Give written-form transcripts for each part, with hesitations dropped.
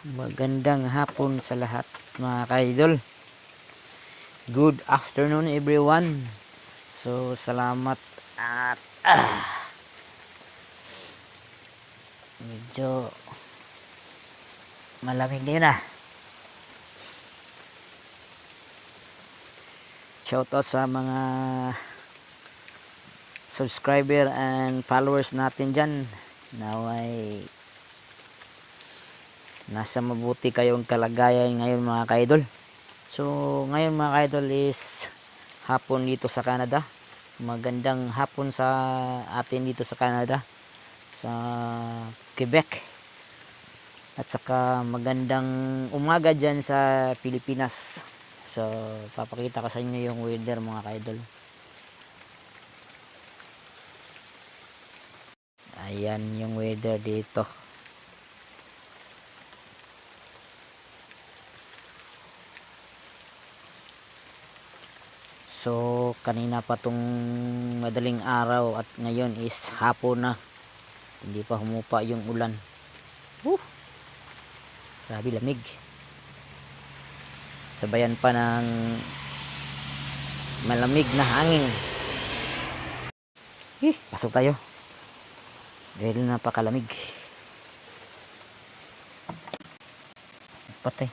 Magandang hapon sa lahat mga ka-idol. Good afternoon everyone. So salamat at medyo malamig ngayon ah. Shoutout sa mga subscriber and followers natin dyan. Naway nasa mabuti kayong kalagayan ngayon mga ka-idol. So ngayon mga ka-idol is hapon dito sa Canada. Magandang hapon sa atin dito sa Canada, sa Quebec. At saka magandang umaga dyan sa Pilipinas. So papakita ko sa inyo yung weather mga ka-idol. Ayan yung weather dito. So kanina pa tong madaling araw at ngayon is hapon na. Hindi pa humupa yung ulan. Grabe lamig. Sabayan pa ng malamig na hangin. Pasok tayo. Dahil napakalamig. Patay.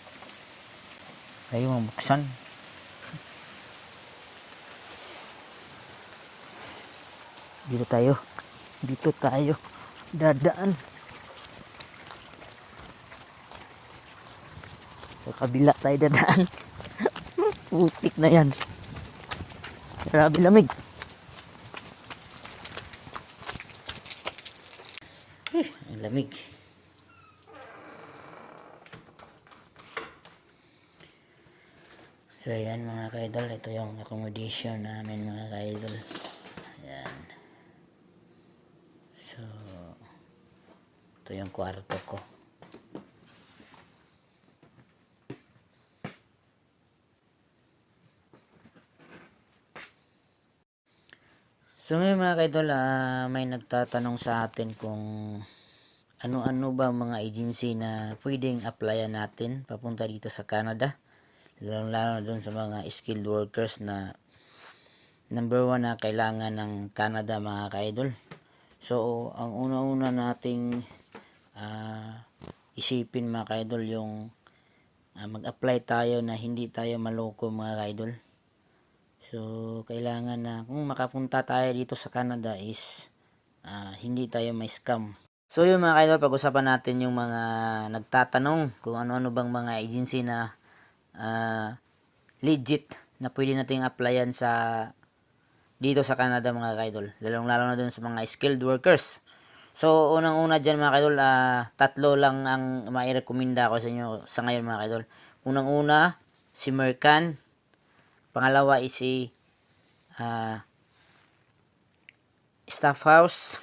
Tayo mabuksan. Dito tayo dadaan sa kabila tayo dadaan. Putik na yan, grabe lamig. Ang lamig. So ayan mga ka-idol, ito yung accommodation namin mga ka-idol. Ayan. So, ito yung kwarto ko. So ngayon mga ka-idol, may nagtatanong sa atin kung ano-ano ba mga agency na pwedeng applyan natin papunta dito sa Canada. Lalo doon sa mga skilled workers na number 1 na kailangan ng Canada mga ka-idol. So ang una-una nating isipin mga ka-idol yung mag-apply tayo na hindi tayo maloko mga ka-idol. So kailangan na kung makapunta tayo dito sa Canada is hindi tayo may scam. So yun mga ka-idol, pag-usapan natin yung mga nagtatanong kung ano-ano bang mga agency na legit na pwede nating applyan sa dito sa Canada mga ka-idol. Lalong-lalo na dun sa mga skilled workers. So, unang-una dyan mga ka-idol, tatlo lang ang mairekomenda ko sa inyo sa ngayon mga ka-idol. Unang-una, si Mercan. Pangalawa is si Staff House.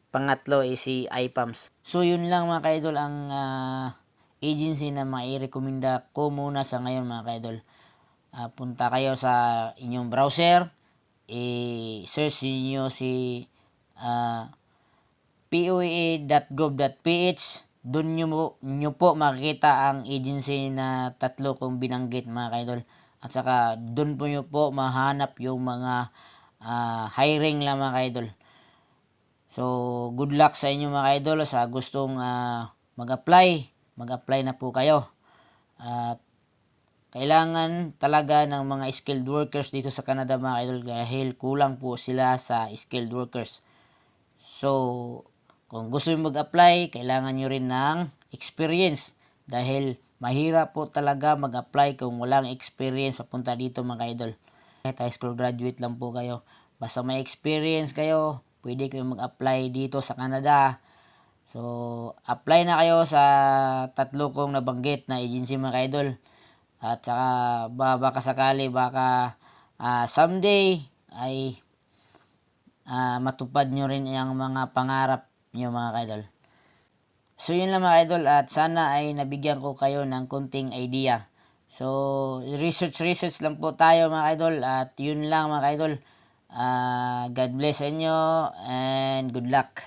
Pangatlo is si IPAMS. So, yun lang mga ka-idol ang agency na mairekomenda ko muna sa ngayon mga ka-idol. Punta kayo sa inyong browser, i-search niyo si poa.gov.ph. Doon nyo po makikita ang agency na tatlo kong binanggit mga ka-idol. At saka doon po nyo po mahanap yung mga hiring lang mga ka-idol. So good luck sa inyo mga ka-idol. Sa gustong mag-apply na po kayo. At kailangan talaga ng mga skilled workers dito sa Canada mga ka-idol dahil kulang po sila sa skilled workers. So kung gusto nyo mag-apply, kailangan nyo rin ng experience dahil mahirap po talaga mag-apply kung walang experience papunta dito mga ka-idol. Kahit high school graduate lang po kayo, basta may experience kayo, pwede kayo mag-apply dito sa Canada. So apply na kayo sa tatlo kong nabanggit na agency mga ka-idol. At saka baka sakali someday ay matupad nyo rin yung mga pangarap nyo mga ka-idol. So yun lang mga ka-idol, at sana ay nabigyan ko kayo ng konting idea. So research lang po tayo mga ka-idol, at yun lang mga ka-idol. God bless inyo and good luck.